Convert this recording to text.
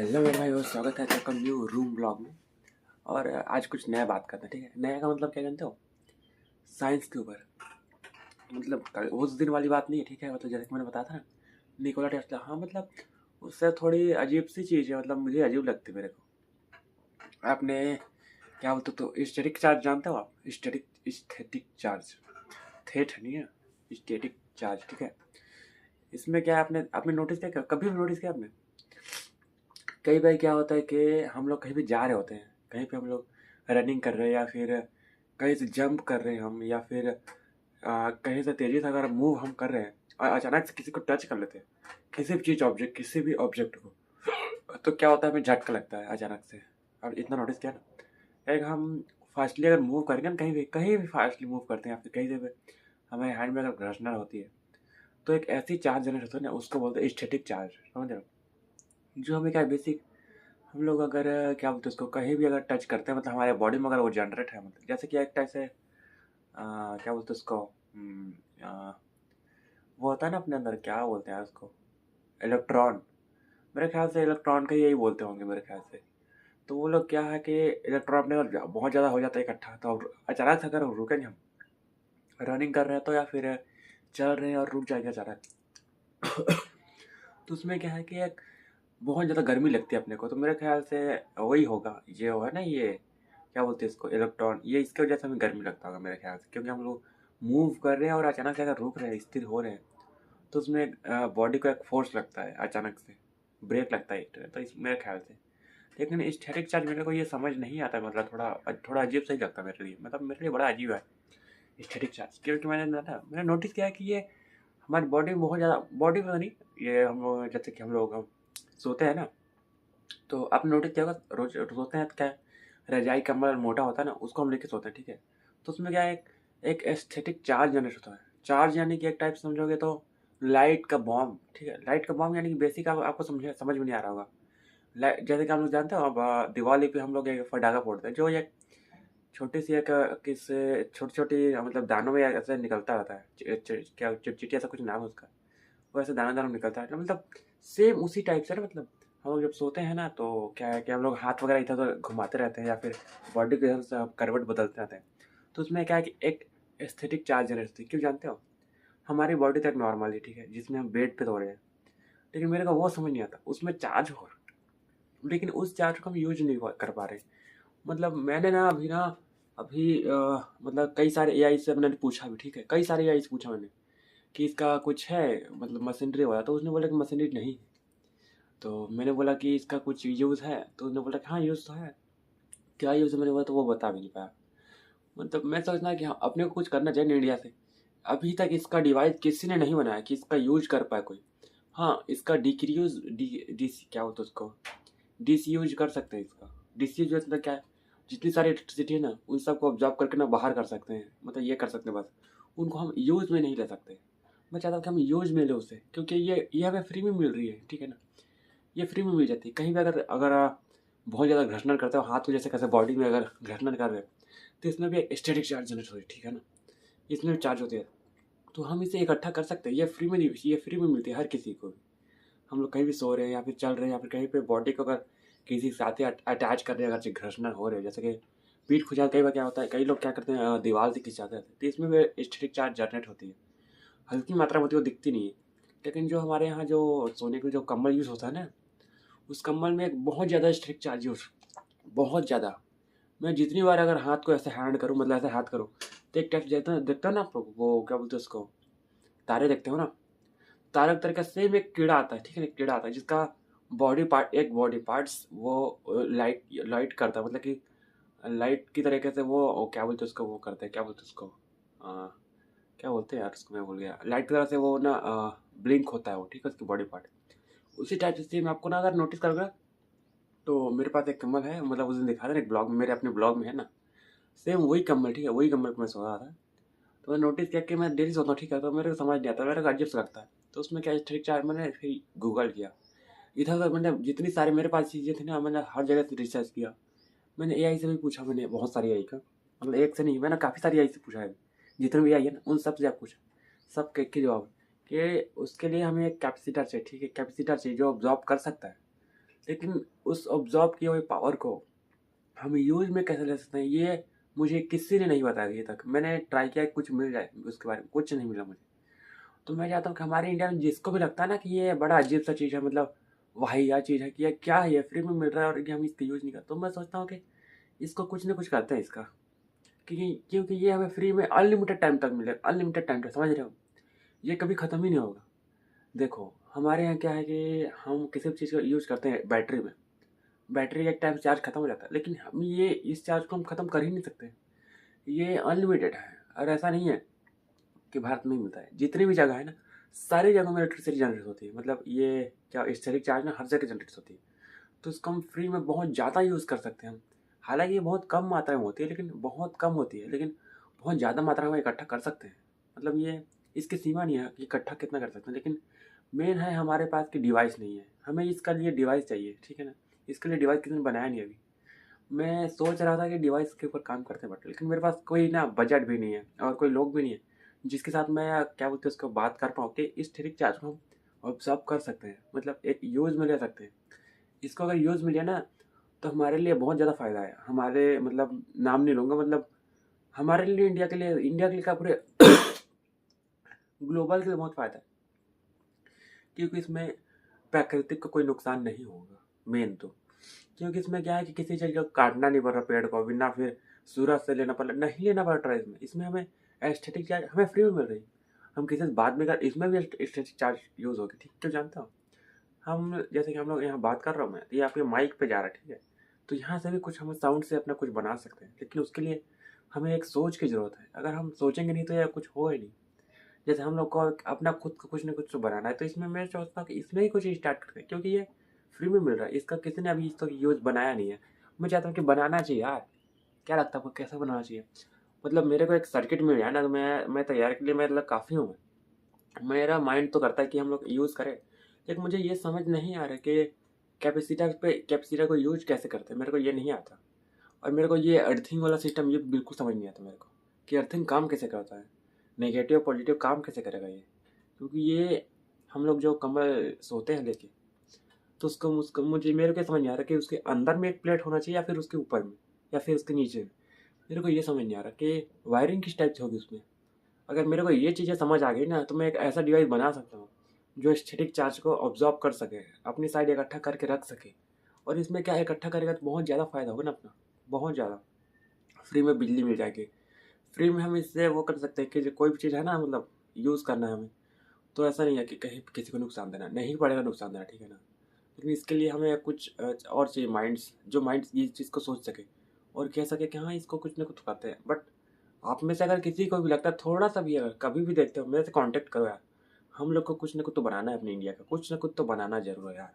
Hello मेरे भाई, और स्वागत है आपका न्यू रूम ब्लॉग में। और आज कुछ नया बात करते हैं, ठीक है। नया का मतलब क्या जानते हो? साइंस के ऊपर। मतलब उस दिन वाली बात नहीं है, ठीक है। मतलब जैसे कि मैंने बताया था ना, निकोला टेस्ला। हाँ मतलब उससे थोड़ी अजीब सी चीज़ है, मतलब मुझे अजीब लगती है मेरे को। आपने क्या बोलते तो स्टैटिक चार्ज जानते हो आप? Static charge. थेट नहीं है, स्टैटिक चार्ज, ठीक है। इसमें क्या है, आपने आपने नोटिस किया? कभी भी नोटिस किया आपने? कई बार क्या होता है कि हम लोग कहीं भी जा रहे होते हैं, कहीं पे हम लोग रनिंग कर रहे हैं, या फिर कहीं से जंप कर रहे हैं हम, या फिर कहीं से तेजी से अगर मूव हम कर रहे हैं और अचानक से किसी को टच कर लेते हैं, किसी भी चीज़ ऑब्जेक्ट, किसी भी ऑब्जेक्ट को, तो क्या होता है, हमें झटका लगता है अचानक से। अब इतना नोटिस किया ना? एक हम फास्टली अगर मूव करेंगे ना, कहीं भी फास्टली मूव करते हैं, या फिर कहीं से भी हमारे हैंड में अगर घर्षण होती है, तो एक ऐसी चार्ज जनरेट होती है ना, उसको बोलते हैं स्टैटिक चार्ज, समझ रहे हो? जो हमें क्या बेसिक, हम लोग अगर क्या बोलते हैं उसको, कहीं भी अगर टच करते हैं, मतलब हमारे बॉडी में अगर वो जनरेट है, मतलब जैसे कि एक टाइप से क्या बोलते हैं उसको, वो होता है ना अपने अंदर, क्या बोलते हैं उसको, इलेक्ट्रॉन। मेरे ख्याल से इलेक्ट्रॉन का यही बोलते होंगे मेरे ख्याल से। तो वो लोग क्या है कि इलेक्ट्रॉन अपने अंदर बहुत ज़्यादा हो जाता है इकट्ठा, तो अब अचानक से अगर रुकेंगे हम, रनिंग कर रहे हैं तो, या फिर चल रहे हैं और रुक जाएंगे अचानक, तो उसमें क्या है कि एक बहुत ज़्यादा गर्मी लगती है अपने को। तो मेरे ख्याल से वही होगा, ये होगा ना, ये क्या बोलते हैं इसको, इलेक्ट्रॉन। ये इसके वजह से हमें गर्मी लगता होगा मेरे ख्याल से, क्योंकि हम लोग मूव कर रहे हैं और अचानक से अगर रुक रहे हैं, स्थिर हो रहे हैं, तो उसमें बॉडी को एक फोर्स लगता है अचानक से, ब्रेक लगता है एक तरह, तो इस मेरे ख्याल से। लेकिन स्टैटिक चार्ज मेरे को ये समझ नहीं आता, मतलब थोड़ा थोड़ा अजीब सा ही लगता है मेरे लिए, मतलब मेरे लिए बड़ा अजीब है स्टैटिक चार्ज। क्योंकि मैंने नोटिस किया है कि ये हमारी बॉडी में बहुत ज़्यादा, बॉडी में नहीं, ये हम लोग जैसे कि हम लोग सोते हैं ना, तो आपने नोटिस किया होगा, रोज सोते हैं तो क्या है, रजाई कंबल मोटा होता है ना, उसको हम लेके सोते हैं, ठीक है। तो उसमें क्या है, एक एस्थेटिक चार्ज जनरेट होता है। चार्ज यानी कि एक टाइप समझोगे तो लाइट का बॉम्ब, ठीक है। लाइट का बॉम्ब यानी कि बेसिक आपको समझ में नहीं आ रहा होगा। लाइट जैसे कि हम लोग जानते हो, अब दिवाली पे हम लोग एक पटाखा फोड़ते हैं, जो एक छोटी सी एक किस छोटी छोटी मतलब दानों में ऐसे निकलता रहता है, क्या चिटचिटी ऐसा कुछ नाम है उसका, वो ऐसे दाना दाना निकलता है, तो मतलब सेम उसी टाइप से ना। मतलब हम लोग जब सोते हैं ना, तो क्या है कि हम लोग हाथ वगैरह इधर उधर घुमाते रहते हैं, या फिर बॉडी के इधर से करवट बदलते रहते हैं। तो उसमें क्या है कि एक एस्थेटिक चार्ज जनरेट होती है। क्यों जानते हो? हमारी बॉडी तो एक नॉर्मल है, ठीक है, जिसमें हम बेड पे सो रहे हैं, लेकिन मेरे को वो समझ नहीं आता, उसमें चार्ज हो रहा है, लेकिन उस चार्ज को हम यूज नहीं कर पा रहे। मतलब मैंने ना अभी मतलब कई सारे एआई से मैंने पूछा भी, ठीक है, कई सारे एआई से पूछा मैंने कि इसका कुछ है, मतलब मशीनरी वाला, तो उसने बोला कि मशीनरी नहीं है। तो मैंने बोला कि इसका कुछ यूज़ है, तो उसने बोला कि हाँ यूज़ तो है। क्या यूज़ है मैंने बोला, तो वो बता भी नहीं पाया। मतलब मैं सोचना है कि हाँ, अपने को कुछ करना चाहिए ना इंडिया से। अभी तक इसका डिवाइस किसी ने नहीं बनाया कि इसका यूज कर पाए कोई। हाँ, इसका डिक्रीज डी क्या होता है उसको, डिस यूज कर सकते हैं इसका। डिस यूज मतलब क्या है, जितनी सारी इलेक्ट्रिसिटी है ना, उन सबको ऑब्जॉर्व करके ना बाहर कर सकते हैं, मतलब ये कर सकते हैं बस। उनको हम यूज में नहीं ले सकते। मैं चाहता हूँ कि हम यूज में ले उसे, क्योंकि ये हमें फ्री में मिल रही है, ठीक है ना। ये फ्री में मिल जाती है। कहीं भी अगर अगर आप बहुत ज़्यादा घर्षण करते हो हाथ को, जैसे कैसे बॉडी में अगर घर्षण कर रहे हो, तो इसमें भी एक स्टैटिक चार्ज जनरेट हो रही है, ठीक है ना। इसमें भी चार्ज होती है, तो हम इसे इकट्ठा कर सकते हैं। ये फ्री में नहीं, ये फ्री में मिलती है हर किसी को भी। हम लोग कहीं भी सो रहे हैं, या फिर चल रहे हैं, या फिर कहीं पे बॉडी को अगर किसी के साथ ही अटैच कर रहे हैं, अगर घर्षण हो रहे हैं, जैसे कि पीठ खुजा, कई बार क्या होता है, कई लोग क्या करते हैं, दीवार से खिंचाते रहते हैं, तो इसमें भी स्टैटिक चार्ज जनरेट होती है। हल्की मात्रा में होती है, वो दिखती नहीं है। लेकिन जो हमारे यहाँ जो सोने के जो कंबल यूज़ होता है ना, उस कंबल में एक बहुत ज़्यादा स्ट्रिक्ट चार्ज यूज, बहुत ज़्यादा। मैं जितनी बार अगर हाथ को ऐसे हैंड करूँ, मतलब ऐसे हाथ करूँ, तो एक टाइप देखता है ना आप लोग, वो क्या बोलते हैं उसको, तारे देखते हो ना, तारक तरह का सेम एक कीड़ा आता है, ठीक है, एक कीड़ा आता है जिसका बॉडी पार्ट, एक बॉडी पार्ट्स वो लाइट लाइट करता है, मतलब कि लाइट की तरीके से वो क्या बोलते हैं उसको, वो करते हैं, क्या बोलते हैं उसको, आ, क्या बोलते हैं यार उसको, मैं भूल गया। लाइट की तरह से वो ना ब्लिंक होता है वो, ठीक है, उसकी बॉडी पार्ट। उसी टाइप से सेम आपको ना अगर नोटिस करोगे, तो मेरे पास एक कम्बल है, मतलब उस दिन दिखा था ना एक ब्लॉग में, मेरे अपने ब्लॉग में है ना, सेम वही कम्बल, ठीक है, वही कम्बल पे मैं सो रहा था। तो मैंने नोटिस किया कि मैं डेली सोता हूँ, ठीक है, तो मेरे को समझ नहीं आता, मेरे को अजीब सा लगता है। तो उसमें क्या ठीक चार, मैंने फिर गूगल किया, इधर उधर मैंने जितनी सारी मेरे पास चीज़ें थी ना, मैंने हर जगह से रिसर्च किया। मैंने एआई से भी पूछा, मैंने बहुत सारी एआई का, मतलब एक से नहीं, मैंने काफ़ी सारी एआई से पूछा है। जितने भी एआई है ना, उन सब से आप पूछा, सब एक ही जवाब है कि उसके लिए हमें एक कैपेसिटर चाहिए, ठीक है, कैपेसिटर चाहिए जो ऑब्जॉर्ब कर सकता है। लेकिन उस ऑब्ज़ॉर्ब किए हुए पावर को हम यूज़ में कैसे ले सकते हैं, ये मुझे किसी ने नहीं बताया अभी तक। मैंने ट्राई किया कुछ मिल जाए उसके बारे में, कुछ नहीं मिला मुझे। तो मैं चाहता हूँ कि हमारे इंडिया में जिसको भी लगता है ना कि ये बड़ा अजीब-सा चीज़ है, मतलब वाहियात चीज़ है कि ये क्या है, ये फ्री में मिल रहा है और ये हम इसका यूज़ नहीं करते। तो मैं सोचता हूँ कि इसको कुछ न कुछ करते हैं इसका। क्योंकि ये हमें फ्री में अनलिमिटेड टाइम तक मिलेगा, अनलिमिटेड टाइम तक, समझ रहे हो? ये कभी ख़त्म ही नहीं होगा। देखो, हमारे यहाँ क्या है कि हम किसी भी चीज़ का यूज़ करते हैं बैटरी में। बैटरी एक टाइम चार्ज खत्म हो जाता है, लेकिन हम ये इस चार्ज को हम खत्म कर ही नहीं सकते। ये अनलिमिटेड है और ऐसा नहीं है कि भारत में ही मिलता है। जितनी भी जगह है ना, सारी जगहों में इलेक्ट्रिसिटी जनरेट होती है। मतलब ये क्या स्टैटिक चार्ज ना हर जगह जनरेट होती है। तो इसको हम फ्री में बहुत ज़्यादा यूज़ कर सकते हैं हम। हालाँकि ये बहुत कम मात्रा में होती है, लेकिन बहुत कम होती है, लेकिन बहुत ज़्यादा मात्रा में इकट्ठा कर सकते हैं। मतलब ये इसकी सीमा नहीं है कि इकट्ठा कितना कर सकते हैं, लेकिन मेन है हमारे पास कि डिवाइस नहीं है। हमें इसका लिए डिवाइस चाहिए, ठीक है ना? इसके लिए डिवाइस किसी ने बनाया नहीं अभी। मैं सोच रहा था कि डिवाइस के ऊपर काम करते हैं बट लेकिन मेरे पास कोई ना बजट भी नहीं है और कोई लोग भी नहीं है, जिसके साथ मैं क्या बोलते हैं उसको बात कर पाऊँ कि इस स्टैटिक चार्ज को हम ऑब्ज़र्व कर सकते हैं। मतलब एक यूज़ में ले सकते हैं। इसको अगर यूज़ में लिया ना, तो हमारे लिए बहुत ज़्यादा फ़ायदा है। हमारे मतलब नाम नहीं लूँगा, मतलब हमारे लिए, इंडिया के लिए क्या पूरे ग्लोबल के लिए बहुत फ़ायदा है। क्योंकि इसमें प्राकृतिक को कोई नुकसान नहीं होगा, मेन तो। क्योंकि इसमें क्या है कि किसी चीज़ को काटना नहीं पड़ रहा पेड़ को, बिना फिर सूरज से लेना पड़ रहा, नहीं लेना पड़ रहा है इसमें। इसमें हमें एस्थेटिक चार्ज हमें फ्री में मिल रही है। हम किसी से बाद में कर इसमें भी एस्थेटिक चार्ज यूज़ होगी, ठीक? क्यों जानते हो? हम जैसे कि हम लोग यहाँ बात कर रहा हूँ मैं, तो ये आपके माइक पे जा रहा है, ठीक है? तो यहाँ से भी कुछ हम साउंड से अपना कुछ बना सकते हैं, लेकिन उसके लिए हमें एक सोच की ज़रूरत है। अगर हम सोचेंगे नहीं तो ये कुछ होगा ही नहीं। जैसे हम लोग को अपना खुद का कुछ ना कुछ तो बनाना है, तो इसमें मैं सोचता हूँ कि इसमें ही कुछ स्टार्ट करते हैं, क्योंकि ये फ्री में मिल रहा है। इसका किसी ने अभी इसका यूज़ बनाया नहीं है। मैं चाहता हूँ कि बनाना चाहिए यार। क्या लगता है आपको कैसे बनाना चाहिए? मतलब मेरे को एक सर्किट मिल जाए ना, तो मैं तैयार के लिए मतलब काफ़ी हूँ मैं। मेरा माइंड तो करता है कि हम लोग यूज़ करें, लेकिन मुझे ये समझ नहीं आ रहा कि कैपेसिटर को यूज़ कैसे करते हैं? मेरे को ये नहीं आता। और मेरे को ये अर्थिंग वाला सिस्टम ये बिल्कुल समझ नहीं आता मेरे को, कि अर्थिंग काम कैसे करता है? नेगेटिव पॉजिटिव काम कैसे करेगा ये? क्योंकि ये हम लोग जो कंबल सोते हैं लेके, तो उसको मुझे मेरे को समझ नहीं आ रहा कि उसके अंदर में एक प्लेट होना चाहिए या फिर उसके ऊपर में या फिर उसके नीचे में। मेरे को ये समझ नहीं आ रहा कि वायरिंग किस टाइप से होगी उसमें। अगर मेरे को ये चीज़ें समझ आ गई ना, तो मैं एक ऐसा डिवाइस बना सकता हूँ जो स्टैटिक चार्ज को ऑब्जॉर्ब कर सके, अपनी साइड इकट्ठा करके रख सके। और इसमें क्या है, इकट्ठा करेगा तो बहुत ज़्यादा फ़ायदा होगा ना अपना, बहुत ज़्यादा। फ्री में बिजली मिल जाएगी। फ्री में हम इससे वो कर सकते हैं कि जो कोई भी चीज़ है ना, मतलब यूज़ करना है हमें, तो ऐसा नहीं है कि कहीं किसी को नुकसान देना, नहीं पड़ेगा नुकसान देना, ठीक है ना? लेकिन इसके लिए हमें कुछ और चाहिए, माइंड्स इस चीज़ को सोच सके और कह सके कि हाँ, इसको कुछ ना कुछ करते हैं। बट आप में से अगर किसी को भी लगता है थोड़ा-सा भी, अगर कभी भी देखते हो, मेरे से कॉन्टैक्ट करो यार। हम लोग को कुछ ना कुछ तो बनाना है अपने इंडिया का, कुछ ना कुछ तो बनाना ज़रूर है यार।